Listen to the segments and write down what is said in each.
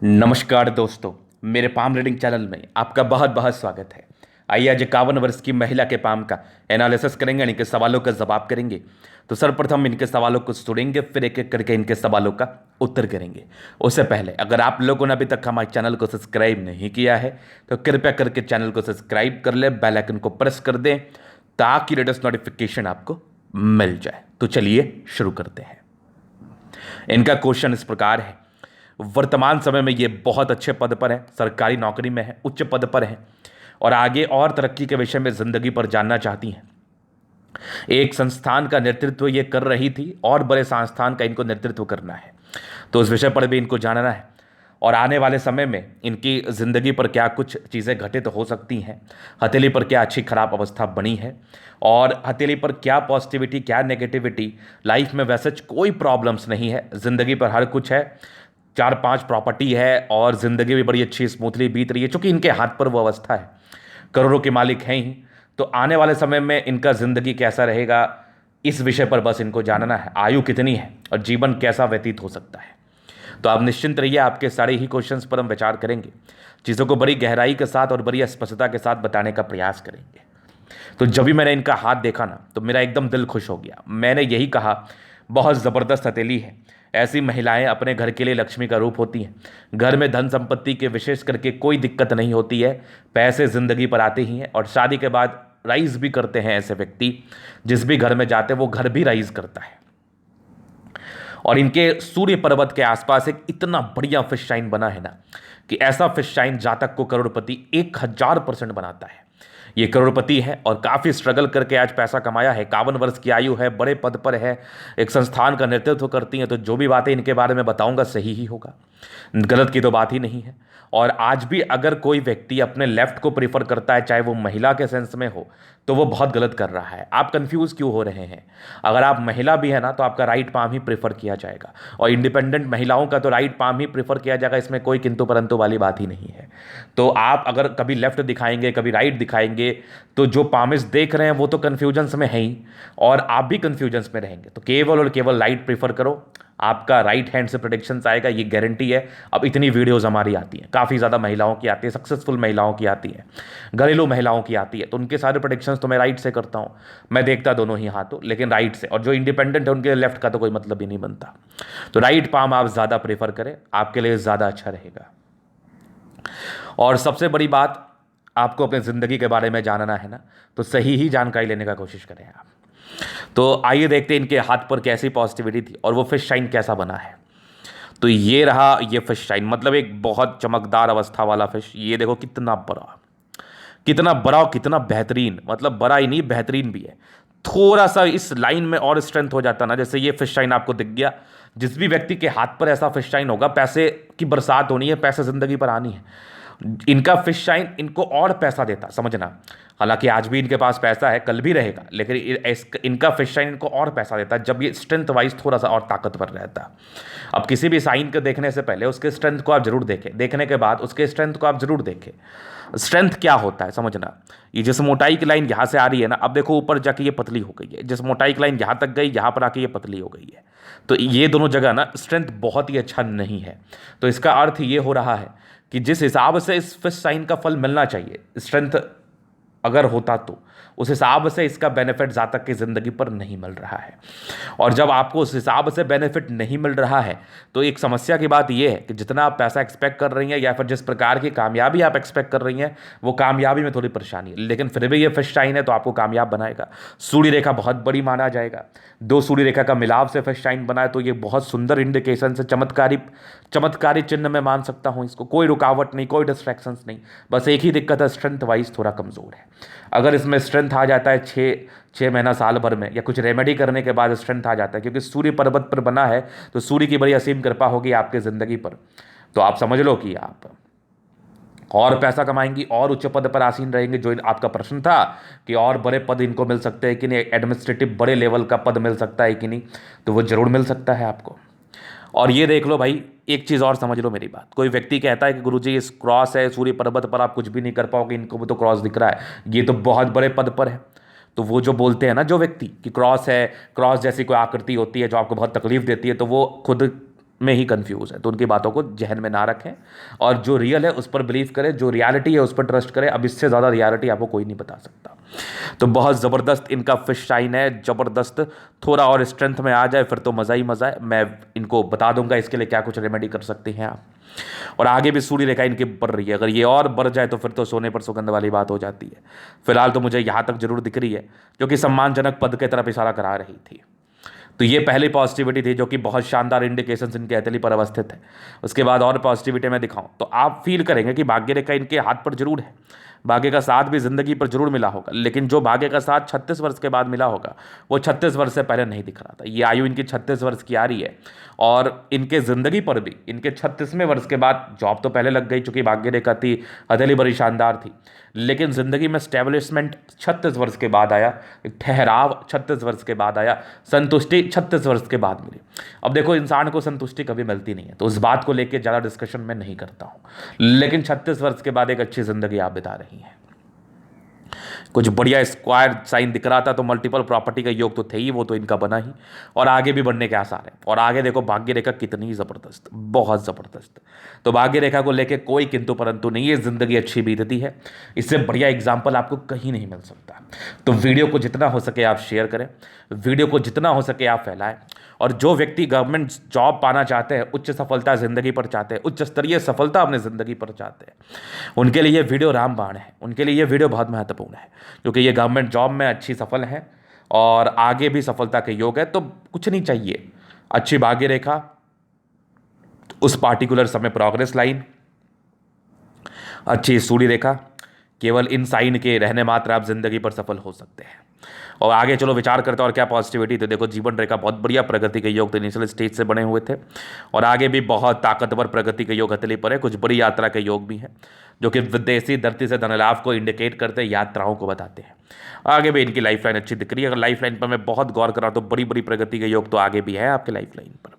नमस्कार दोस्तों, मेरे पाम रीडिंग चैनल में आपका बहुत बहुत स्वागत है। आइए आज 51 वर्ष की महिला के पाम का एनालिसिस करेंगे, इनके सवालों का जवाब करेंगे। तो सर्वप्रथम इनके सवालों को सुनेंगे, फिर एक एक करके इनके सवालों का उत्तर करेंगे। उससे पहले अगर आप लोगों ने अभी तक हमारे चैनल को सब्सक्राइब नहीं किया है तो कृपया करके चैनल को सब्सक्राइब कर ले, बेल आइकन को प्रेस कर दें ताकि लेटेस्ट नोटिफिकेशन आपको मिल जाए। तो चलिए शुरू करते हैं। इनका क्वेश्चन इस प्रकार है। वर्तमान समय में ये बहुत अच्छे पद पर है, सरकारी नौकरी में है, उच्च पद पर है और आगे और तरक्की के विषय में जिंदगी पर जानना चाहती हैं। एक संस्थान का नेतृत्व ये कर रही थी और बड़े संस्थान का इनको नेतृत्व करना है, तो उस विषय पर भी इनको जानना है और आने वाले समय में इनकी ज़िंदगी पर क्या कुछ चीज़ें घटित हो सकती हैं, हथेली पर क्या अच्छी खराब अवस्था बनी है और हथेली पर क्या पॉजिटिविटी क्या नेगेटिविटी। लाइफ में वैसे कोई प्रॉब्लम्स नहीं है, ज़िंदगी पर हर कुछ है, 4-5 प्रॉपर्टी है और ज़िंदगी भी बड़ी अच्छी स्मूथली बीत रही है। चूँकि इनके हाथ पर वो अवस्था है, करोड़ों के मालिक हैं ही, तो आने वाले समय में इनका ज़िंदगी कैसा रहेगा इस विषय पर बस इनको जानना है। आयु कितनी है और जीवन कैसा व्यतीत हो सकता है। तो आप निश्चिंत रहिए, आपके सारे ही क्वेश्चंस पर हम विचार करेंगे, चीज़ों को बड़ी गहराई के साथ और बड़ी स्पष्टता के साथ बताने का प्रयास करेंगे। तो जब भी मैंने इनका हाथ देखा ना तो मेरा एकदम दिल खुश हो गया। मैंने यही कहा, बहुत ज़बरदस्त हथेली है। ऐसी महिलाएं अपने घर के लिए लक्ष्मी का रूप होती हैं। घर में धन संपत्ति के विशेष करके कोई दिक्कत नहीं होती है, पैसे ज़िंदगी पर आते ही हैं और शादी के बाद राइज भी करते हैं। ऐसे व्यक्ति जिस भी घर में जाते हैं वो घर भी राइज करता है। और इनके सूर्य पर्वत के आसपास एक इतना बढ़िया फिश शाइन बना है ना कि ऐसा फिश शाइन जातक को करोड़पति 1000% बनाता है। ये करोड़पति है और काफ़ी स्ट्रगल करके आज पैसा कमाया है। 51 वर्ष की आयु है, बड़े पद पर है, एक संस्थान का नेतृत्व करती हैं। तो जो भी बातें इनके बारे में बताऊंगा सही ही होगा, गलत की तो बात ही नहीं है। और आज भी अगर कोई व्यक्ति अपने लेफ्ट को प्रीफर करता है, चाहे वो महिला के सेंस में हो, तो वो बहुत गलत कर रहा है। आप कंफ्यूज क्यों हो रहे हैं? अगर आप महिला भी है ना तो आपका राइट पाम ही प्रेफर किया जाएगा और इंडिपेंडेंट महिलाओं का तो राइट पाम ही प्रेफर किया जाएगा। इसमें कोई किंतु परंतु वाली बात ही नहीं है। तो आप अगर कभी लेफ्ट दिखाएंगे कभी राइट दिखाएंगे तो जो पामिस देख रहे हैं वो तो कन्फ्यूजन्स में है ही और आप भी कन्फ्यूजन्स में रहेंगे। तो केवल और केवल राइट प्रेफर करो, आपका राइट हैंड से प्रेडिक्शंस आएगा, ये गारंटी है। अब इतनी वीडियोस हमारी आती हैं, काफ़ी ज़्यादा महिलाओं की आती है, सक्सेसफुल महिलाओं की आती है, घरेलू महिलाओं की आती है, तो उनके सारे प्रेडिक्शंस तो मैं राइट से करता हूँ। मैं देखता दोनों ही हाथों, लेकिन राइट से। और जो इंडिपेंडेंट है उनके लेफ्ट का तो कोई मतलब ही नहीं बनता। तो राइट पाम आप ज़्यादा प्रेफर करें, आपके लिए ज़्यादा अच्छा रहेगा। और सबसे बड़ी बात, आपको अपनी ज़िंदगी के बारे में जानना है ना, तो सही ही जानकारी लेने का कोशिश करें आप। तो आइए देखते हैं इनके हाथ पर कैसी पॉजिटिविटी थी और वो फिश शाइन कैसा बना है। तो ये रहा, ये फिश शाइन मतलब एक बहुत चमकदार अवस्था वाला फिश। ये देखो कितना बड़ा, कितना बड़ा और कितना बेहतरीन, मतलब बड़ा ही नहीं बेहतरीन भी है। थोड़ा सा इस लाइन में और स्ट्रेंथ हो जाता ना, जैसे ये फिश शाइन आपको दिख गया, जिस भी व्यक्ति के हाथ पर ऐसा फिश शाइन होगा, पैसे की बरसात होनी है, पैसे जिंदगी पर आनी है। इनका फिश शाइन इनको और पैसा देता, समझना। हालांकि आज भी इनके पास पैसा है, कल भी रहेगा, लेकिन इनका फिश शाइन इनको और पैसा देता जब ये स्ट्रेंथ वाइज थोड़ा सा और ताकतवर रहता। अब किसी भी साइन को देखने से पहले उसके स्ट्रेंथ को आप जरूर देखें, देखने के बाद उसके स्ट्रेंथ को आप जरूर देखें। स्ट्रेंथ क्या होता है समझना। ये जिस मोटाई की लाइन यहाँ से आ रही है ना, अब देखो ऊपर जाके ये पतली हो गई है, जिस मोटाई की लाइन यहाँ तक गई, यहाँ पर आके ये पतली हो गई है। तो ये दोनों जगह ना स्ट्रेंथ बहुत ही अच्छा नहीं है। तो इसका अर्थ ये हो रहा है कि जिस हिसाब से इस फिश साइन का फल मिलना चाहिए, स्ट्रेंथ अगर होता तो उस हिसाब से इसका बेनिफिट जातक की ज़िंदगी पर नहीं मिल रहा है। और जब आपको उस हिसाब से बेनिफिट नहीं मिल रहा है तो एक समस्या की बात यह है कि जितना आप पैसा एक्सपेक्ट कर रही हैं या फिर जिस प्रकार की कामयाबी आप एक्सपेक्ट कर रही हैं, वो कामयाबी में थोड़ी परेशानी है। लेकिन फिर भी ये फिश शाइन है तो आपको कामयाब बनाएगा। सूर्य रेखा बहुत बड़ी माना जाएगा। 2 सूर्य रेखा का मिलाव से फिश शाइन बनाए तो ये बहुत सुंदर इंडिकेशन से चमत्कारी चिन्ह में मान सकता हूँ इसको। कोई रुकावट नहीं, कोई डिस्ट्रैक्शंस नहीं, बस एक ही दिक्कत है, स्ट्रेंथ वाइज थोड़ा कमज़ोर है। अगर इसमें स्ट्रेंथ आ जाता है 6 महीना साल भर में या कुछ रेमेडी करने के बाद स्ट्रेंथ आ जाता है, क्योंकि सूर्य पर्वत पर बना है तो सूर्य की बड़ी असीम कृपा होगी आपके ज़िंदगी पर। तो आप समझ लो कि आप और पैसा कमाएंगी और उच्च पद पर आसीन रहेंगे। जो आपका प्रश्न था कि और बड़े पद इनको मिल सकते हैं कि नहीं, एडमिनिस्ट्रेटिव बड़े लेवल का पद मिल सकता है कि नहीं, तो वो जरूर मिल सकता है आपको। और ये देख लो भाई, एक चीज़ और समझ लो मेरी बात। कोई व्यक्ति कहता है कि गुरुजी इस क्रॉस है, सूर्य पर्वत पर आप कुछ भी नहीं कर पाओगे, इनको भी तो क्रॉस दिख रहा है, ये तो बहुत बड़े पद पर है। तो वो जो बोलते हैं ना जो व्यक्ति कि क्रॉस है, क्रॉस जैसी कोई आकृति होती है जो आपको बहुत तकलीफ देती है, तो वो खुद में ही कंफ्यूज है, तो उनकी बातों को जहन में ना रखें और जो रियल है उस पर बिलीव करें, जो रियलिटी है उस पर ट्रस्ट करें। अब इससे ज़्यादा रियलिटी आपको कोई नहीं बता सकता। तो बहुत ज़बरदस्त इनका फिश शाइन है, ज़बरदस्त। थोड़ा और स्ट्रेंथ में आ जाए फिर तो मज़ा ही मज़ा है। मैं इनको बता दूंगा इसके लिए क्या कुछ रेमेडी कर सकते हैं आप। और आगे भी सूर्य रेखा इनकी बढ़ रही है, अगर ये और बढ़ जाए तो फिर तो सोने पर सुगंध वाली बात हो जाती है। फिलहाल तो मुझे यहाँ तक जरूर दिख रही है, जो कि सम्मानजनक पद की तरफ इशारा करा रही थी। तो ये पहली पॉजिटिविटी थी, जो कि बहुत शानदार इंडिकेशंस इनके हथेली पर अवस्थित है। उसके बाद और पॉजिटिविटी मैं दिखाऊं तो आप फील करेंगे कि भाग्य रेखा इनके हाथ पर जरूर है, भाग्य का साथ भी जिंदगी पर जरूर मिला होगा, लेकिन जो भाग्य का साथ 36 वर्ष के बाद मिला होगा वो 36 वर्ष से पहले नहीं दिख रहा था। ये आयु इनकी 36 वर्ष की आ रही है और इनके जिंदगी पर भी इनके 36वें वर्ष के बाद जॉब तो पहले लग गई, चूंकि भाग्य रेखा थी, हथेली बड़ी शानदार थी, लेकिन जिंदगी में स्टेब्लिशमेंट 36 वर्ष के बाद आया, ठहराव 36 वर्ष के बाद आया, संतुष्टि 36 वर्ष के बाद मिली। अब देखो इंसान को संतुष्टि कभी मिलती नहीं है, तो उस बात को लेकर ज़्यादा डिस्कशन मैं नहीं करता हूँ, लेकिन 36 वर्ष के बाद एक अच्छी जिंदगी आप बिता रही हैं। कुछ बढ़िया स्क्वायर साइन दिख रहा था तो मल्टीपल प्रॉपर्टी का योग तो थे ही, वो तो इनका बना ही, और आगे भी बढ़ने के आसार है। और आगे देखो भाग्य रेखा कितनी ज़बरदस्त, बहुत ज़बरदस्त। तो भाग्य रेखा को लेके कोई किंतु परंतु नहीं है, ज़िंदगी अच्छी बीतती है। इससे बढ़िया एग्जाम्पल आपको कहीं नहीं मिल सकता। तो वीडियो को जितना हो सके आप शेयर करें, वीडियो को जितना हो सके आप फैलाएं। और जो व्यक्ति गवर्नमेंट जॉब पाना चाहते हैं, उच्च सफलता ज़िंदगी पर चाहते हैं, उच्च स्तरीय सफलता अपने ज़िंदगी पर चाहते हैं, उनके लिए ये वीडियो रामबाण है, उनके लिए ये वीडियो बहुत महत्वपूर्ण है, क्योंकि ये गवर्नमेंट जॉब में अच्छी सफल है और आगे भी सफलता के योग है। तो कुछ नहीं चाहिए, अच्छी भाग्य रेखा, उस पार्टिकुलर समय प्रोग्रेस लाइन, अच्छी सूर्य रेखा, केवल इन साइन के रहने मात्र आप जिंदगी पर सफल हो सकते हैं। और आगे चलो विचार करते हैं और क्या पॉजिटिविटी। तो देखो जीवन रेखा बहुत बढ़िया प्रगति के योग तो इनिशियल स्टेज से बने हुए थे, और आगे भी बहुत ताकतवर प्रगति के योग हथेली पर है। कुछ बड़ी यात्रा के योग भी हैं, जो कि विदेशी धरती से धन लाभ को इंडिकेट करते हैं, यात्राओं को बताते हैं। आगे भी इनकी लाइफ लाइन अच्छी दिख रही है। अगर लाइफ लाइन पर मैं बहुत गौर कर रहा हूँ तो बड़ी बड़ी प्रगति के योग तो आगे भी है आपके लाइफ लाइन पर।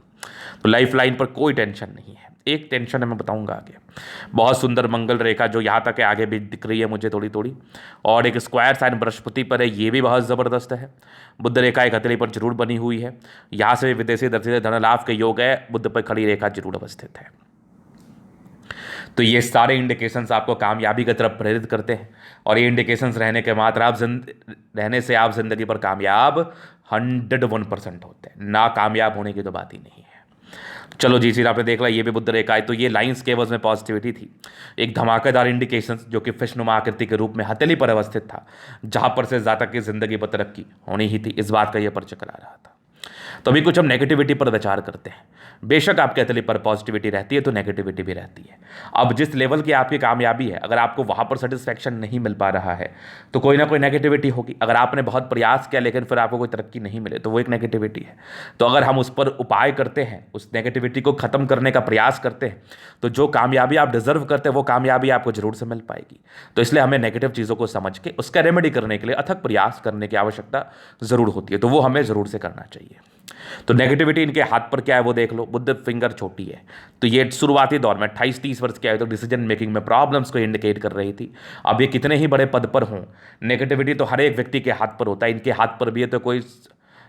तो लाइफ लाइन पर कोई टेंशन नहीं है, एक टेंशन है मैं बताऊंगा आगे। बहुत सुंदर मंगल रेखा जो यहाँ तक है आगे भी दिख रही है मुझे थोड़ी थोड़ी, और एक स्क्वायर साइन बृहस्पति पर है, ये भी बहुत ज़बरदस्त है। बुध रेखा एक हथेली पर जरूर बनी हुई है, यहाँ से विदेशी धरती से धन लाभ के योग है, बुध पर खड़ी रेखा जरूर अवस्थित है। तो ये सारे इंडिकेशंस आपको कामयाबी की तरफ प्रेरित करते हैं, और ये इंडिकेशंस रहने के मात्र रहने से आप जिंदगी पर कामयाब 101% होते हैं, ना कामयाब होने की तो बात ही नहीं है। चलो जी आपने देख ला, ये भी बुध रेखा है। तो ये लाइंस केवल्स में पॉजिटिविटी थी, एक धमाकेदार इंडिकेशंस जो कि फिशनुमा आकृति के रूप में हथेली पर अवस्थित था, जहां पर से जातक की जिंदगी पर तरक्की होनी ही थी, इस बात का यह परिचय करा रहा था। तो अभी कुछ हम नेगेटिविटी पर विचार करते हैं। बेशक आपके हथेली पर पॉजिटिविटी रहती है तो नेगेटिविटी भी रहती है। अब जिस लेवल की आपकी कामयाबी है, अगर आपको वहां पर सेटिस्फैक्शन नहीं मिल पा रहा है तो कोई ना कोई नेगेटिविटी होगी। अगर आपने बहुत प्रयास किया लेकिन फिर आपको कोई तरक्की नहीं मिले तो वो एक नेगेटिविटी है। तो अगर हम उस पर उपाय करते हैं, उस नेगेटिविटी को खत्म करने का प्रयास करते हैं, तो जो कामयाबी आप डिजर्व करते हैं वो कामयाबी आपको जरूर से मिल पाएगी। तो इसलिए हमें नेगेटिव चीज़ों को समझ के उसका रेमेडी करने के लिए अथक प्रयास करने की आवश्यकता जरूर होती है, तो वो हमें जरूर से करना चाहिए। तो नेगेटिविटी इनके हाथ पर क्या है वो देख लो, बुध फिंगर छोटी है। तो ये शुरुआती दौर में 28-30 वर्ष के आए तो डिसीजन मेकिंग में प्रॉब्लम्स को इंडिकेट कर रही थी। अब ये कितने ही बड़े पद पर हों, नेगेटिविटी तो हर एक व्यक्ति के हाथ पर होता है, इनके हाथ पर भी है, तो कोई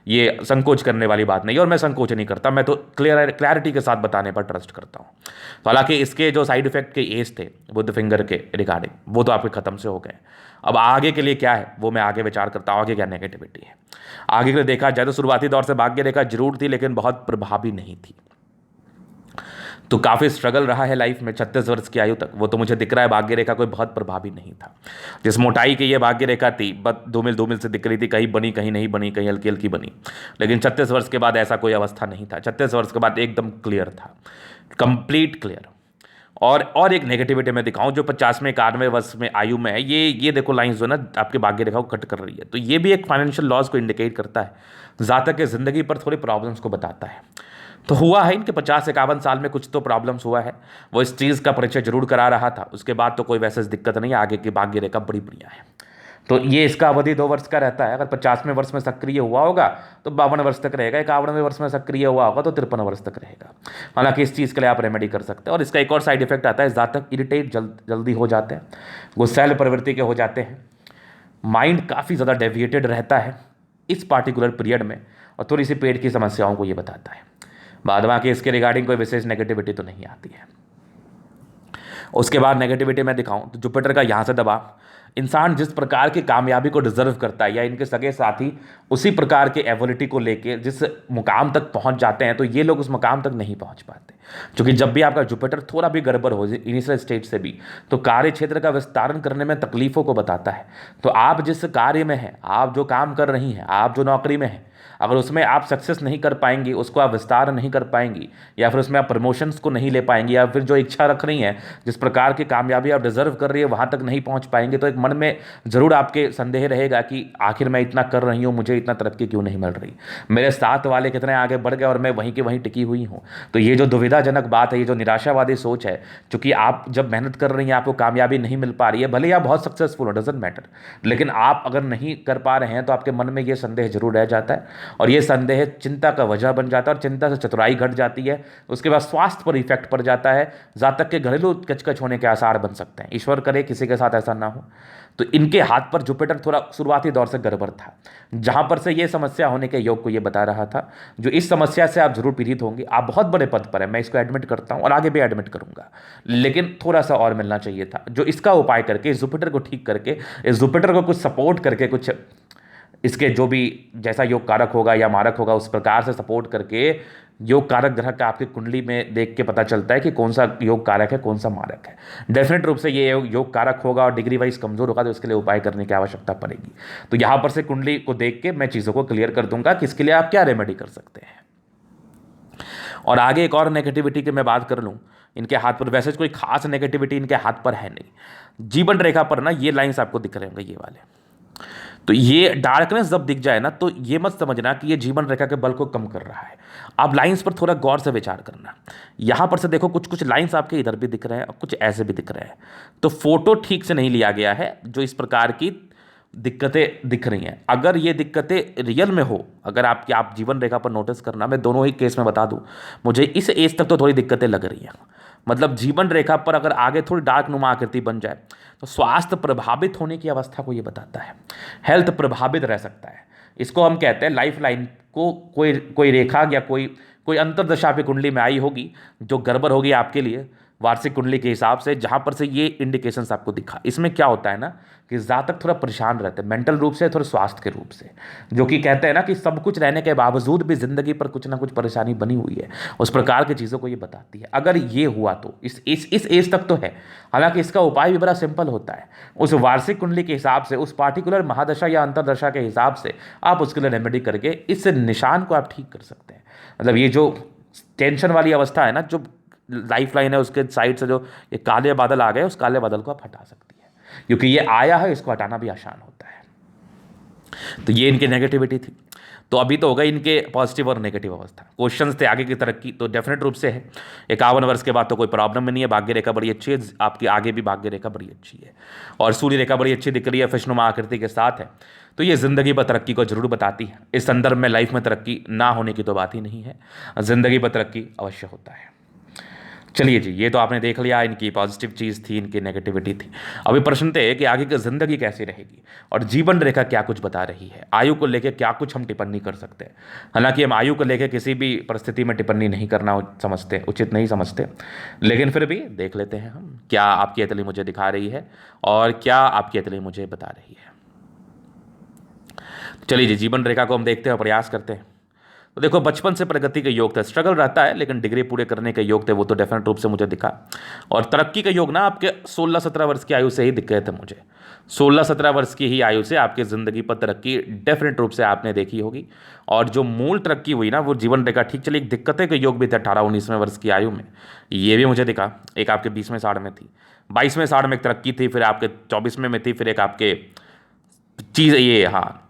ये संकोच करने वाली बात नहीं। और मैं संकोच नहीं करता, मैं तो क्लैरिटी के साथ बताने पर ट्रस्ट करता हूँ। तो हालांकि इसके जो साइड इफेक्ट के एज थे बुध फिंगर के रिगार्डिंग, वो तो आपके खत्म से हो गए। अब आगे के लिए क्या है वो मैं आगे विचार करता हूँ, आगे क्या नेगेटिविटी है। आगे के लिए देखा जाए तो शुरुआती दौर से भाग्य रेखा जरूर थी लेकिन बहुत प्रभावी नहीं थी, तो काफ़ी स्ट्रगल रहा है लाइफ में 36 वर्ष की आयु तक। वो तो मुझे दिख रहा है भाग्य रेखा कोई बहुत प्रभावी नहीं था। जिस मोटाई की ये भाग्य रेखा थी बस धूमिल से दिख रही थी, कहीं बनी कहीं नहीं बनी, कहीं हल्की हल्की बनी, लेकिन 36 वर्ष के बाद ऐसा कोई अवस्था नहीं था। 36 वर्ष के बाद एकदम क्लियर था, कंप्लीट क्लियर। और एक नेगेटिविटी मैं दिखाऊं जो 50वें 91वें वर्ष में आयु में है, ये देखो लाइंस जो ना आपके भाग्य रेखा को कट कर रही है, तो ये भी एक फाइनेंशियल लॉस को इंडिकेट करता है, जातक के जिंदगी पर थोड़ी प्रॉब्लम्स को बताता है। तो हुआ है इनके 50-51 साल में कुछ तो प्रॉब्लम्स हुआ है, वो इस चीज़ का परिचय जरूर करा रहा था। उसके बाद तो कोई वैसे दिक्कत नहीं है, आगे की भाग्य रेखा बड़ी बढ़िया है। तो ये इसका अवधि 2 वर्ष का रहता है। अगर 50वें वर्ष में सक्रिय हुआ होगा तो 52 वर्ष तक रहेगा, 51वें वर्ष में सक्रिय हुआ होगा तो 53 वर्ष तक रहेगा। हालांकि इस चीज़ के लिए आप रेमेडी कर सकते हैं। और इसका एक और साइड इफेक्ट आता है, जातक इरिटेट जल्दी हो जाते हैं, गुस्सैल प्रवृत्ति के हो जाते हैं, माइंड काफ़ी ज़्यादा डेविएटेड रहता है इस पार्टिकुलर पीरियड में, और थोड़ी सी पेट की समस्याओं को ये बताता है। बाद बाकी इसके रिगार्डिंग कोई विशेष नेगेटिविटी तो नहीं आती है। उसके बाद नेगेटिविटी मैं दिखाऊं तो जुपिटर का यहाँ से दबाव, इंसान जिस प्रकार की कामयाबी को डिजर्व करता है या इनके सगे साथी उसी प्रकार के एबिलिटी को लेके जिस मुकाम तक पहुंच जाते हैं, तो ये लोग उस मुकाम तक नहीं पहुंच पाते। क्योंकि जब भी आपका जुपिटर थोड़ा भी गड़बड़ हो इनिशियल स्टेज से भी, तो कार्य क्षेत्र का विस्तारण करने में तकलीफों को बताता है। तो आप जिस कार्य में हैं, आप जो काम कर रही हैं, आप जो नौकरी में हैं, अगर उसमें आप सक्सेस नहीं कर पाएंगी, उसको आप विस्तार नहीं कर पाएंगी, या फिर उसमें आप प्रमोशंस को नहीं ले पाएंगी, या फिर जो इच्छा रख रही हैं, जिस प्रकार की कामयाबी आप डिजर्व कर रही है वहाँ तक नहीं पहुँच पाएंगे, तो एक मन में ज़रूर आपके संदेह रहेगा कि आखिर मैं इतना कर रही हूँ, मुझे इतना तरक्की क्यों नहीं मिल रही, मेरे साथ वाले कितने आगे बढ़ गए और मैं वहीं के वहीं टिकी हुई हूँ। तो ये जो दुविधाजनक बात है, ये जो निराशावादी सोच है, चूंकि आप जब मेहनत कर रही हैं आपको कामयाबी नहीं मिल पा रही है, भले ही आप बहुत सक्सेसफुल हो, डजेंट मैटर, लेकिन आप अगर नहीं कर पा रहे हैं तो आपके मन में ये संदेह जरूर रह जाता है, और ये संदेह चिंता का वजह बन जाता है, और चिंता से चतुराई घट जाती है। उसके बाद स्वास्थ्य पर इफेक्ट पड़ जाता है, जातक के घरेलू कचकच होने के आसार बन सकते हैं। ईश्वर करे किसी के साथ ऐसा ना हो। तो इनके हाथ पर जुपिटर थोड़ा शुरुआती दौर से गड़बड़ था, जहां पर से ये समस्या होने के योग को ये बता रहा था। जो इस समस्या से आप जरूर पीड़ित होंगे, आप बहुत बड़े पद पर हैं, मैं इसको एडमिट करता हूं और आगे भी एडमिट करूंगा, लेकिन थोड़ा सा और मिलना चाहिए था। जो इसका उपाय करके, इस जुपिटर को ठीक करके, इस जुपिटर को कुछ सपोर्ट करके, कुछ इसके जो भी जैसा योग कारक होगा या मारक होगा उस प्रकार से सपोर्ट करके, योग कारक ग्रह का आपकी कुंडली में देख के पता चलता है कि कौन सा योग कारक है, कौन सा मारक है। डेफिनेट रूप से ये योग कारक होगा और डिग्री वाइज कमजोर होगा, तो इसके लिए उपाय करने की आवश्यकता पड़ेगी। तो यहां पर से कुंडली को देख के मैं चीज़ों को क्लियर कर दूंगा कि इसके लिए आप क्या रेमेडी कर सकते हैं। और आगे एक और नेगेटिविटी की मैं बात कर लूँ, इनके हाथ पर वैसे कोई खास नेगेटिविटी इनके हाथ पर है नहीं। जीवन रेखा पर ना ये लाइन्स आपको दिख रहे होंगे, ये वाले, तो ये डार्कनेस जब दिख जाए ना, तो ये मत समझना कि ये जीवन रेखा के बल को कम कर रहा है। आप लाइंस पर थोड़ा गौर से विचार करना। यहां पर से देखो, कुछ कुछ लाइंस आपके इधर भी दिख रहे हैं और कुछ ऐसे भी दिख रहे हैं, तो फोटो ठीक से नहीं लिया गया है जो इस प्रकार की दिक्कतें दिख रही हैं। अगर ये दिक्कतें रियल में हो, अगर आप जीवन रेखा पर नोटिस करना, मैं दोनों ही केस में बता दूं, मुझे इस एज तक तो थोड़ी दिक्कतें लग रही हैं। मतलब जीवन रेखा पर अगर आगे थोड़ी डार्क नुमा आकृति बन जाए तो स्वास्थ्य प्रभावित होने की अवस्था को ये बताता है, हेल्थ प्रभावित रह सकता है। इसको हम कहते हैं लाइफ लाइन को कोई कोई रेखा या कोई कोई अंतर्दशा आपकी कुंडली में आई होगी जो गड़बड़ होगी आपके लिए वार्षिक कुंडली के हिसाब से, जहां पर से ये इंडिकेशंस आपको दिखा। इसमें क्या होता है ना कि जातक थोड़ा परेशान रहते हैं मेंटल रूप से, थोड़ा स्वास्थ्य के रूप से, जो कि कहते हैं ना कि सब कुछ रहने के बावजूद भी जिंदगी पर कुछ ना कुछ परेशानी बनी हुई है, उस प्रकार की चीज़ों को ये बताती है। अगर ये हुआ तो इस एज तक तो है, हालांकि इसका उपाय भी बड़ा सिंपल होता है। उस वार्षिक कुंडली के हिसाब से, उस पार्टिकुलर महादशा या अंतरदशा के हिसाब से आप उसके लिए रेमेडी करके इस निशान को आप ठीक कर सकते हैं। मतलब ये जो टेंशन वाली अवस्था है ना, जो लाइफ लाइन है उसके साइड से जो ये काले बादल आ गए, उस काले बादल को आप हटा सकती है, क्योंकि ये आया है, इसको हटाना भी आसान होता है। तो ये इनकी नेगेटिविटी थी। तो अभी तो हो गई इनके पॉजिटिव और नेगेटिव अवस्था। क्वेश्चंस थे आगे की तरक्की, तो डेफिनेट रूप से है 51 वर्ष के बाद तो कोई प्रॉब्लम में नहीं है। भाग्य रेखा बड़ी अच्छी है आपकी, आगे भी भाग्य रेखा बड़ी अच्छी है, और सूर्य रेखा बड़ी अच्छी दिख रही है, फिशनुमा आकृति के साथ है। तो ये जिंदगी पर तरक्की को जरूर बताती है। इस संदर्भ में लाइफ में तरक्की ना होने की तो बात ही नहीं है, जिंदगी पर तरक्की अवश्य होता है। चलिए जी, ये तो आपने देख लिया, इनकी पॉजिटिव चीज़ थी, इनकी नेगेटिविटी थी। अभी प्रश्न थे कि आगे की ज़िंदगी कैसी रहेगी और जीवन रेखा क्या कुछ बता रही है, आयु को लेकर क्या कुछ हम टिप्पणी कर सकते हैं। हालांकि हम आयु को लेकर किसी भी परिस्थिति में टिप्पणी नहीं करना समझते, उचित नहीं समझते, लेकिन फिर भी देख लेते हैं हम क्या आपकी अतली मुझे दिखा रही है और क्या आपकी अतली मुझे बता रही है। चलिए जी, जीवन रेखा को हम देखते हैं और प्रयास करते हैं। तो देखो, बचपन से प्रगति के योग थे, स्ट्रगल रहता है लेकिन डिग्री पूरे करने के योग थे, वो तो डेफिनेट रूप से मुझे दिखा। और तरक्की के योग ना आपके 16-17 वर्ष की आयु से ही दिख गए थे मुझे। 16-17 वर्ष की ही आयु से आपकी ज़िंदगी पर तरक्की डेफिनेट रूप से आपने देखी होगी। और जो मूल तरक्की हुई ना, वो जीवन रेखा ठीक चली। एक दिक्कतें के योग भी थे 18-19वें वर्ष की आयु में, ये भी मुझे दिखा। एक आपके 20वें साढ़ में थी, 22वें साढ़ में एक तरक्की थी, फिर आपके 24वें में थी, फिर एक आपके चीज़ ये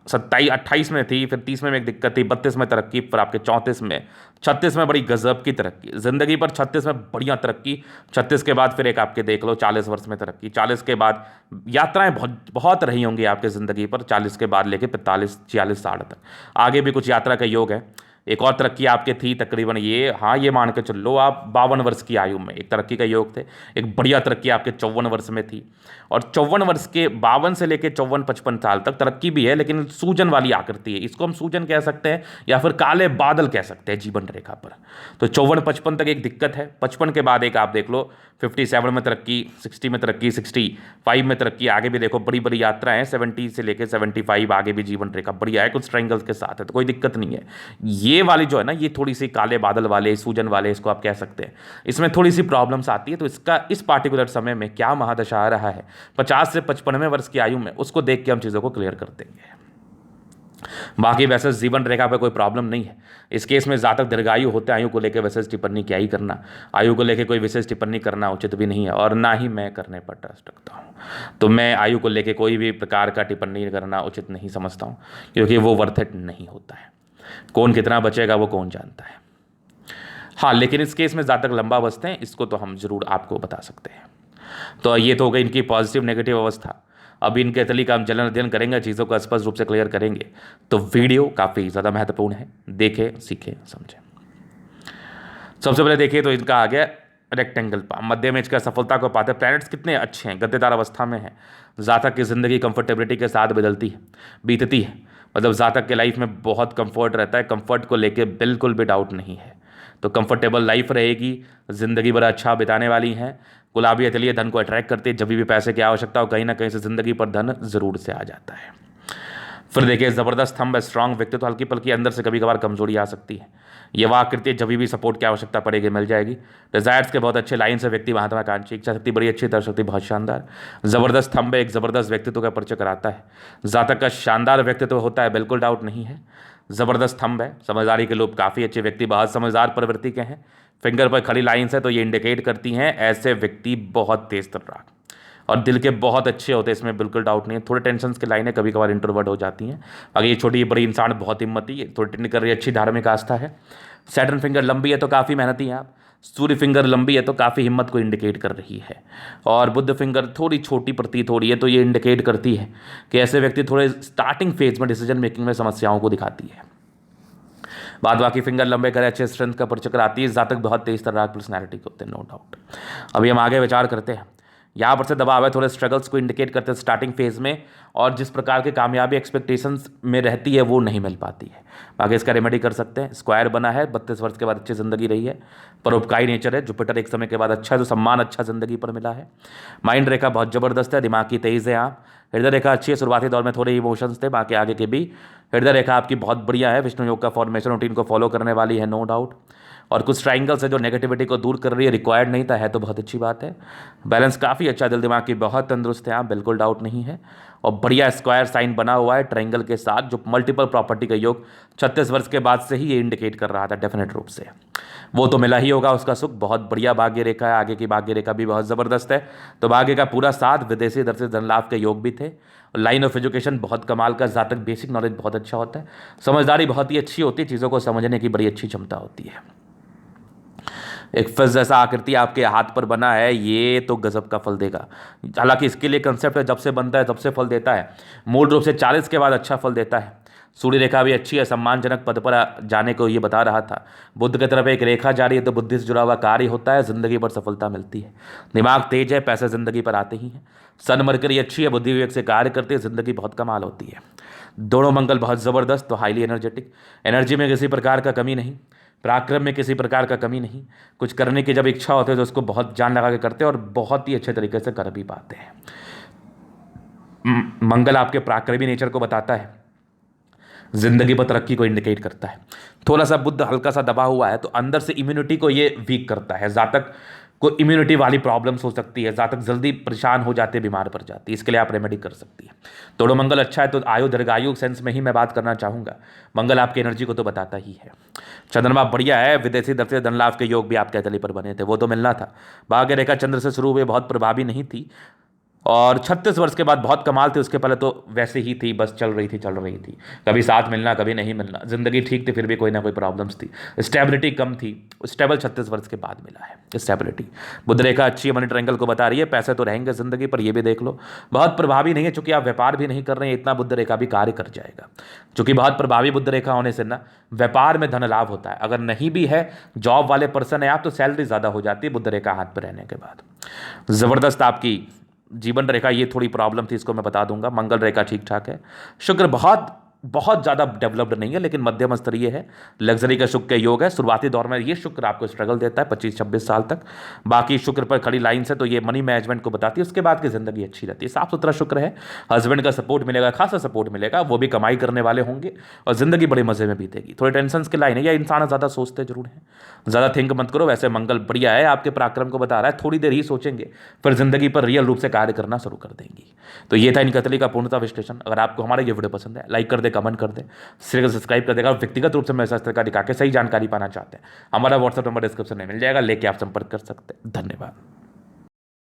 28 में थी, फिर 30 में एक दिक्कत थी, 32 में तरक्की, फिर आपके 34 में, 36 में बड़ी गजब की तरक्की ज़िंदगी पर, 36 में बढ़िया तरक्की, 36 के बाद फिर एक आपके देख लो 40 वर्ष में तरक्की, 40 के बाद यात्राएं बहुत बहुत रही होंगी आपके ज़िंदगी पर, 40 के बाद लेके 45, 46, 60 तक आगे भी कुछ यात्रा का योग है। एक और तरक्की आपके थी तकरीबन ये, हाँ ये मान के चल लो आप 52 वर्ष की आयु में एक तरक्की का योग थे। एक बढ़िया तरक्की आपके 54 वर्ष में थी। और 54 वर्ष के 52 से लेकर 54-55 साल तक तरक्की भी है, लेकिन सूजन वाली आकृति है, इसको हम सूजन कह सकते हैं या फिर काले बादल कह सकते हैं जीवन रेखा पर। तो 54-55 तक एक दिक्कत है। 55 के बाद एक आप देख लो 57 में तरक्की, 60 में तरक्की, 65 में तरक्की, आगे भी देखो बड़ी बड़ी यात्रा है, 70 से लेकर 75 आगे भी जीवन रेखा बढ़िया है, कुछ ट्रायंगल्स के साथ है, तो कोई दिक्कत नहीं है। ये वाली जो है ना, ये थोड़ी सी काले बादल वाले सूजन वाले इसको आप कह सकते हैं, इसमें थोड़ी सी प्रॉब्लम्स आती है। तो इसका इस पार्टिकुलर समय में क्या महादशा आ रहा है 50 से 55वें वर्ष की आयु में, उसको देख के हम चीज़ों को क्लियर कर देंगे। बाकी वैसे जीवन रेखा पे कोई प्रॉब्लम नहीं है। इस केस में जातक दीर्घायु होते हैं, आयु को लेकर विशेष टिप्पणी क्या ही करना, आयु को लेकर कोई विशेष टिप्पणी करना उचित भी नहीं है और ना ही मैं करने पर ट्रस्ट रखता हूँ। तो मैं आयु को लेकर कोई भी प्रकार का टिप्पणी करना उचित नहीं समझता हूँ, क्योंकि वो वर्थ इट नहीं होता है। कौन कितना बचेगा वो कौन जानता है। हाँ, लेकिन इस केस में जातक लंबा बचते हैं, इसको तो हम जरूर आपको बता सकते हैं। तो ये तो हो गई इनकी पॉजिटिव नेगेटिव अवस्था। अब इनके तली का हम जलन अध्ययन करेंगे, चीज़ों को स्पष्ट रूप से क्लियर करेंगे। तो वीडियो काफ़ी ज़्यादा महत्वपूर्ण है, देखें, सीखें, समझें। सबसे पहले देखिए तो इनका आ गया रेक्टेंगल पाम, मध्य में इसका सफलता को पाते प्लैनेट्स कितने अच्छे हैं, गद्देदार अवस्था में है। जातक की ज़िंदगी कंफर्टेबिलिटी के साथ बदलती है, बीतती है। मतलब जातक के लाइफ में बहुत कंफर्ट रहता है, कंफर्ट को लेके बिल्कुल भी डाउट नहीं है। तो कंफर्टेबल लाइफ रहेगी, ज़िंदगी बड़ा अच्छा बिताने वाली हैं। गुलाबी अतलिए धन को अट्रैक्ट करती है, जब भी पैसे की आवश्यकता हो कहीं ना कहीं से ज़िंदगी पर धन ज़रूर से आ जाता है। फिर देखिए ज़बरदस्त स्तंभ है, स्ट्रांग व्यक्तित्व, हल्की पल्की अंदर से कभी कभार कमजोरी आ सकती है। ये वह आकृति जब भी सपोर्ट की आवश्यकता पड़ेगी मिल जाएगी। डिजायर्स के बहुत अच्छे लाइन से व्यक्ति महत्वाकांक्षी, इच्छा शक्ति बड़ी अच्छी, तरह शक्ति बहुत शानदार। ज़बरदस्त स्तंभ एक ज़बरदस्त व्यक्तित्व का परिचय कराता है। जातक का शानदार व्यक्तित्व होता है, बिल्कुल डाउट नहीं है। ज़बरदस्त स्तंभ है, समझदारी के लोग काफ़ी अच्छे व्यक्ति, बहुत समझदार प्रवृत्ति के हैं। फिंगर पर खड़ी लाइन्स है तो ये इंडिकेट करती हैं ऐसे व्यक्ति बहुत तेज तर्रार और दिल के बहुत अच्छे होते हैं, इसमें बिल्कुल डाउट नहीं है। थोड़े टेंशन की लाइनें कभी कभार इंट्रोवर्ट हो जाती हैं। बाकी ये छोटी बड़ी इंसान बहुत हिम्मती है, थोड़ी टेक्निकल रही, अच्छी धार्मिक आस्था है। सैटर्न फिंगर लंबी है तो काफ़ी मेहनती हैं आप। सूर्य फिंगर लंबी है तो काफ़ी हिम्मत को इंडिकेट कर रही है। और बुध फिंगर थोड़ी छोटी प्रतीत हो रही है तो ये इंडिकेट करती है कि ऐसे व्यक्ति थोड़े स्टार्टिंग फेज में डिसीजन मेकिंग में समस्याओं को दिखाती है। बाद बाकी फिंगर लंबे करे अच्छे स्ट्रेंथ का परिचय कराती है। जातक बहुत तेज तर्रार पर्सनैलिटी के होते हैं, नो डाउट। अभी हम आगे विचार करते हैं। यहाँ पर से दबाव है, थोड़े स्ट्रगल्स को इंडिकेट करते हैं स्टार्टिंग फेज में, और जिस प्रकार की कामयाबी एक्सपेक्टेशंस में रहती है वो नहीं मिल पाती है। बाकी इसका रेमेडी कर सकते हैं। स्क्वायर बना है, 32 वर्ष के बाद अच्छी ज़िंदगी रही है, परोपकारी नेचर है। जुपिटर एक समय के बाद अच्छा है, जो सम्मान अच्छा ज़िंदगी पर मिला है। माइंड रेखा बहुत ज़बरदस्त है, दिमाग की तेज़ है आप। हृदय रेखा अच्छी है, शुरुआती दौर में थोड़े इमोशंस थे, बाकी आगे के भी। हृदय रेखा आपकी बहुत बढ़िया है, विष्णु योग का फॉर्मेशन रूटीन को फॉलो करने वाली है, नो डाउट। और कुछ ट्राइंगल्स है जो नेगेटिविटी को दूर कर रही है, रिक्वायर्ड नहीं था, है तो बहुत अच्छी बात है। बैलेंस काफ़ी अच्छा, दिल दिमाग की बहुत तंदुरुस्त है आप, बिल्कुल डाउट नहीं है। और बढ़िया स्क्वायर साइन बना हुआ है ट्राइंगल के साथ, जो मल्टीपल प्रॉपर्टी का योग 36 वर्ष के बाद से ही ये इंडिकेट कर रहा था डेफिनेट रूप से। वो तो मिला ही होगा उसका सुख। बहुत बढ़िया भाग्य रेखा है, आगे की भाग्य रेखा भी बहुत ज़बरदस्त है। तो भाग्य का पूरा साथ, विदेशी दर से धन लाभ के योग भी थे। लाइन ऑफ एजुकेशन बहुत कमाल का, जातक बेसिक नॉलेज बहुत अच्छा होता है, समझदारी बहुत ही अच्छी होती है, चीज़ों को समझने की बड़ी अच्छी क्षमता होती है। एक फिश जैसा आकृति आपके हाथ पर बना है, ये तो गजब का फल देगा। हालांकि इसके लिए कंसेप्ट है, जब से बनता है तब से फल देता है। मूल रूप से 40 के बाद अच्छा फल देता है। सूर्य रेखा भी अच्छी है, सम्मानजनक पद पर जाने को ये बता रहा था। बुद्ध की तरफ एक रेखा जा रही है तो बुद्धि से जुड़ा हुआ कार्य होता है, जिंदगी पर सफलता मिलती है। दिमाग तेज है, पैसे जिंदगी पर आते ही हैं। सन मरकरी अच्छी है, बुद्धि विवेक से कार्य करती है, जिंदगी बहुत कमाल होती है। दोनों मंगल बहुत ज़बरदस्त, तो हाईली एनर्जेटिक, एनर्जी में किसी प्रकार का कमी नहीं, पराक्रम में किसी प्रकार का कमी नहीं। कुछ करने की जब इच्छा होती है तो उसको बहुत जान लगा के करते हैं और बहुत ही अच्छे तरीके से कर भी पाते हैं। मंगल आपके पराक्रमी नेचर को बताता है, जिंदगी पर तरक्की को इंडिकेट करता है। थोड़ा सा बुद्ध हल्का सा दबा हुआ है तो अंदर से इम्यूनिटी को ये वीक करता है। जातक को इम्यूनिटी वाली प्रॉब्लम्स हो सकती है, जातक जल्दी परेशान हो जाते हैं, बीमार पड़ जाती है, इसके लिए आप रेमेडी कर सकती है। थोड़ा मंगल अच्छा है तो आयु दीर्घायु सेंस में ही मैं बात करना चाहूँगा। मंगल आपकी एनर्जी को तो बताता ही है। चंद्रमा बढ़िया है, विदेशी दर से धन लाभ के योग भी आपके तली पर बने थे, वो तो मिलना था। भाग्य रेखा चंद्र से शुरू हुए बहुत प्रभावी नहीं थी और 36 वर्ष के बाद बहुत कमाल थी। उसके पहले तो वैसे ही थी, बस चल रही थी, कभी साथ मिलना कभी नहीं मिलना, जिंदगी ठीक थी फिर भी कोई ना कोई प्रॉब्लम्स थी, स्टेबिलिटी कम थी। स्टेबल 36 वर्ष के बाद मिला है स्टेबिलिटी। बुध रेखा अच्छी है, मनी ट्रायंगल को बता रही है। पैसे तो रहेंगे जिंदगी पर, ये भी देख लो। बहुत प्रभावी नहीं है, चूंकि आप व्यापार भी नहीं कर रहे हैं, इतना बुध रेखा भी कार्य कर जाएगा। चूंकि बहुत प्रभावी बुध रेखा होने से ना व्यापार में धन लाभ होता है। अगर नहीं भी है, जॉब वाले पर्सन है आप, तो सैलरी ज्यादा हो जाती है बुध रेखा हाथ पर रहने के बाद। जबरदस्त आपकी जीवन रेखा, ये थोड़ी प्रॉब्लम थी, इसको मैं बता दूंगा। मंगल रेखा ठीक ठाक है। शुक्र बहुत बहुत ज़्यादा डेवलप्ड नहीं है, लेकिन मध्यम स्तरीय है। लग्जरी का शुक्र योग है। शुरुआती दौर में ये शुक्र आपको स्ट्रगल देता है 25-26 साल तक। बाकी शुक्र पर खड़ी लाइन से तो ये मनी मैनेजमेंट को बताती है, उसके बाद की जिंदगी अच्छी रहती है। साफ सुथरा शुक्र है। हस्बैंड का सपोर्ट मिलेगा, खासा सपोर्ट मिलेगा, वो भी कमाई करने वाले होंगे और जिंदगी बड़े मजे में बीतेगी। थोड़ी टेंशन की लाइन है, या इंसान ज़्यादा सोचते जरूर हैं। ज़्यादा थिंक मत करो। वैसे मंगल बढ़िया है, आपके पराक्रम को बता रहा है। थोड़ी देर ही सोचेंगे, फिर जिंदगी पर रियल रूप से कार्य करना शुरू कर देंगी। तो ये था इन कतली का पूर्णता विश्लेषण। अगर आपको हमारा ये वीडियो पसंद है, लाइक कर दे, कमेंट कर दे, चैनल को सब्सक्राइब कर देगा। व्यक्तिगत रूप से मेरे शास्त्र का दिखा के सही जानकारी पाना चाहते हैं, हमारा व्हाट्सएप नंबर डिस्क्रिप्शन में मिल जाएगा, लेके आप संपर्क कर सकते हैं। धन्यवाद।